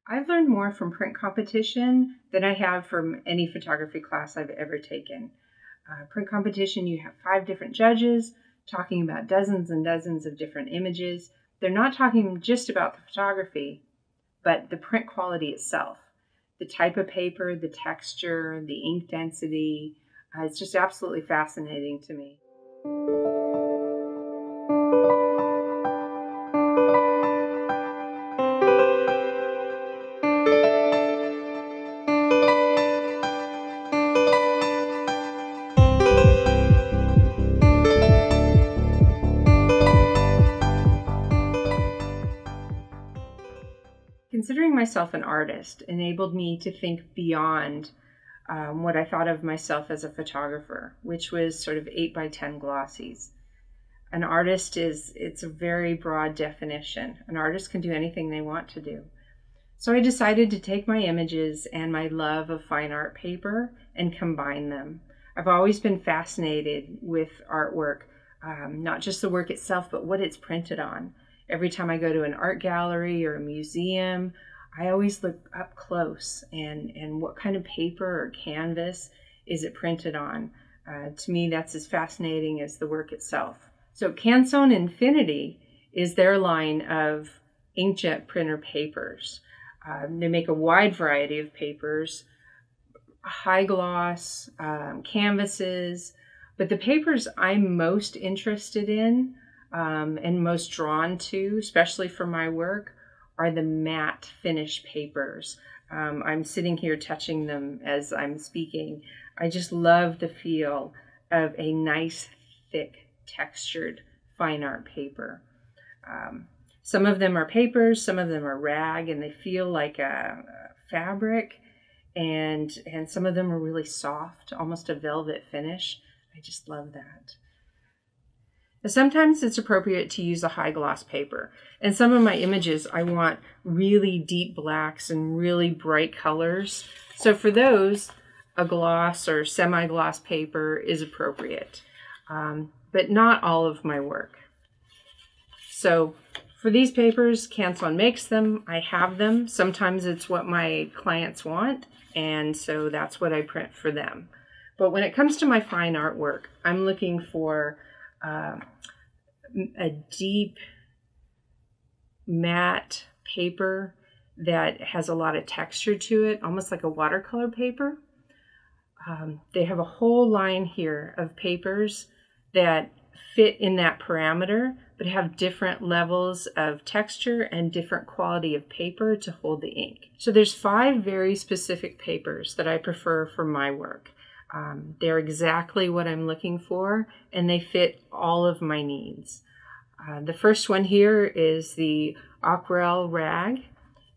I've learned more from print competition than I have from any photography class I've ever taken. Print competition, you have 5 different judges talking about dozens and dozens of different images. They're not talking just about the photography, but the print quality itself. The type of paper, the texture, the ink density. It's just absolutely fascinating to me. Considering myself an artist enabled me to think beyond what I thought of myself as a photographer, which was sort of 8x10 glossies. An artist it's a very broad definition. An artist can do anything they want to do. So I decided to take my images and my love of fine art paper and combine them. I've always been fascinated with artwork, not just the work itself, but what it's printed on. Every time I go to an art gallery or a museum, I always look up close and what kind of paper or canvas is it printed on. To me, that's as fascinating as the work itself. So Canson Infinity is their line of inkjet printer papers. They make a wide variety of papers, high gloss, canvases, but the papers I'm most interested in and most drawn to, especially for my work, are the matte finish papers. I'm sitting here touching them as I'm speaking. I just love the feel of a nice, thick, textured fine art paper. Some of them are papers, some of them are rag, and they feel like a fabric, and some of them are really soft, almost a velvet finish. I just love that. Sometimes it's appropriate to use a high gloss paper. And some of my images, I want really deep blacks and really bright colors. So for those, a gloss or semi-gloss paper is appropriate, but not all of my work. So for these papers, Canson makes them, I have them. Sometimes it's what my clients want, and so that's what I print for them. But when it comes to my fine artwork, I'm looking for a deep matte paper that has a lot of texture to it, almost like a watercolor paper. They have a whole line here of papers that fit in that parameter, but have different levels of texture and different quality of paper to hold the ink. So there's 5 very specific papers that I prefer for my work. They're exactly what I'm looking for, and they fit all of my needs. The first one here is the Aquarelle Rag.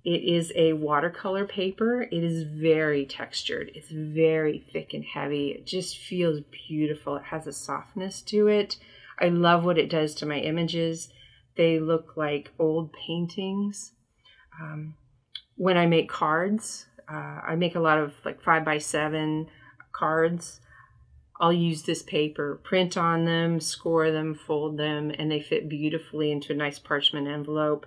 It is a watercolor paper. It is very textured. It's very thick and heavy. It just feels beautiful. It has a softness to it. I love what it does to my images. They look like old paintings. When I make cards, I make a lot of like 5x7 cards. I'll use this paper, print on them, score them, fold them, and they fit beautifully into a nice parchment envelope.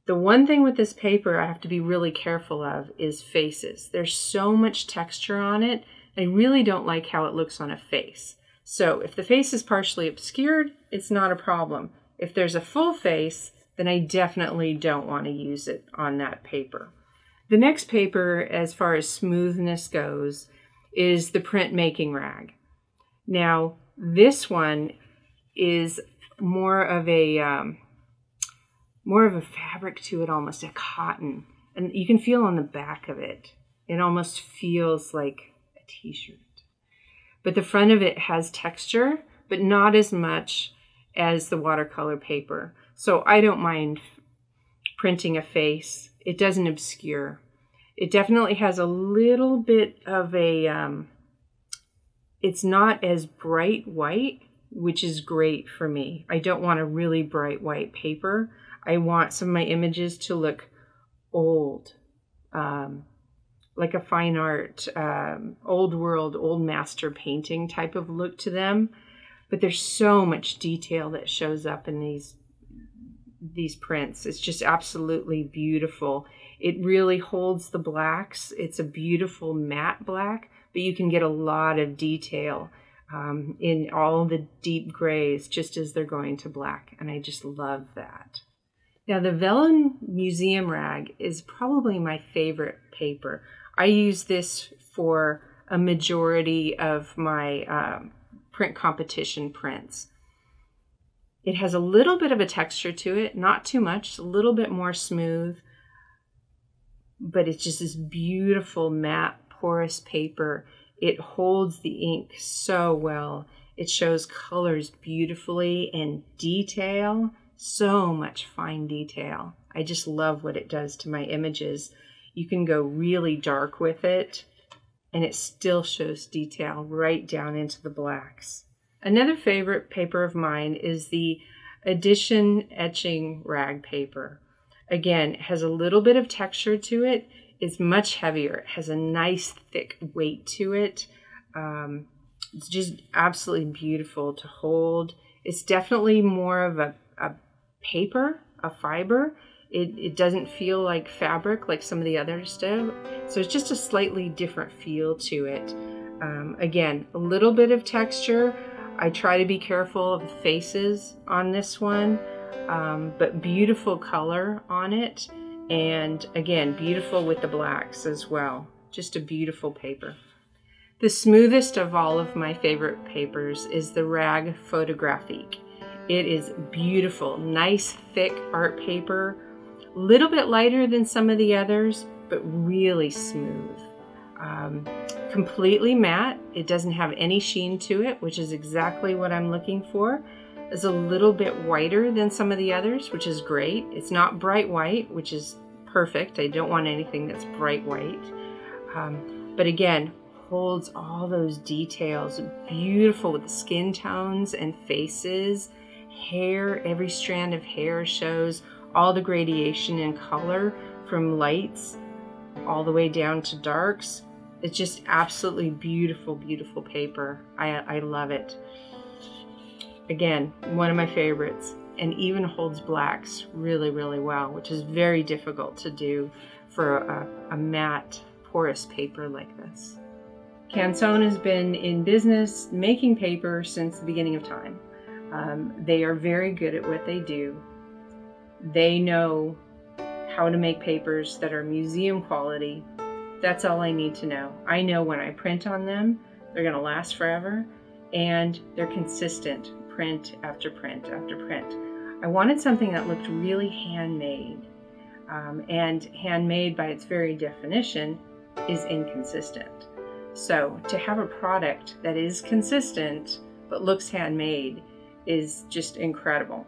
The one thing with this paper I have to be really careful of is faces. There's so much texture on it. I really don't like how it looks on a face. So if the face is partially obscured, it's not a problem. If there's a full face, then I definitely don't want to use it on that paper. The next paper, as far as smoothness goes, is the printmaking rag. Now, this one is more of a fabric to it, almost a cotton, and you can feel on the back of it. It almost feels like a t-shirt. But the front of it has texture, but not as much as the watercolor paper. So I don't mind printing a face. It doesn't obscure. It definitely has a little bit of a, it's not as bright white, which is great for me. I don't want a really bright white paper. I want some of my images to look old, like a fine art, old world, old master painting type of look to them. But there's so much detail that shows up in these prints. It's just absolutely beautiful. It really holds the blacks. It's a beautiful matte black, but you can get a lot of detail in all the deep grays just as they're going to black, and I just love that. Now, the vellum museum rag is probably my favorite paper. I use this for a majority of my print competition prints. It has a little bit of a texture to it, not too much, a little bit more smooth, but it's just this beautiful matte porous paper. It holds the ink so well. It shows colors beautifully and detail, so much fine detail. I just love what it does to my images. You can go really dark with it and it still shows detail right down into the blacks. Another favorite paper of mine is the Edition etching rag paper. Again, it has a little bit of texture to it. It's much heavier. It has a nice thick weight to it. It's just absolutely beautiful to hold. It's definitely more of a paper, a fiber. It doesn't feel like fabric like some of the others do. So it's just a slightly different feel to it. Again, a little bit of texture. I try to be careful of the faces on this one, but beautiful color on it. And again, beautiful with the blacks as well. Just a beautiful paper. The smoothest of all of my favorite papers is the Rag Photographique. It is beautiful, nice thick art paper, a little bit lighter than some of the others, but really smooth. Completely matte. It doesn't have any sheen to it, which is exactly what I'm looking for. It's a little bit whiter than some of the others, which is great. It's not bright white, which is perfect. I don't want anything that's bright white. But again, holds all those details. Beautiful with the skin tones and faces. Hair, every strand of hair shows all the gradation in color from lights all the way down to darks. It's just absolutely beautiful, beautiful paper. I love it. Again, one of my favorites, and even holds blacks really, really well, which is very difficult to do for a matte, porous paper like this. Canson has been in business making paper since the beginning of time. They are very good at what they do. They know how to make papers that are museum quality. That's all I need to know. I know when I print on them, they're going to last forever, and they're consistent, print after print after print. I wanted something that looked really handmade, and handmade by its very definition is inconsistent. So to have a product that is consistent but looks handmade is just incredible.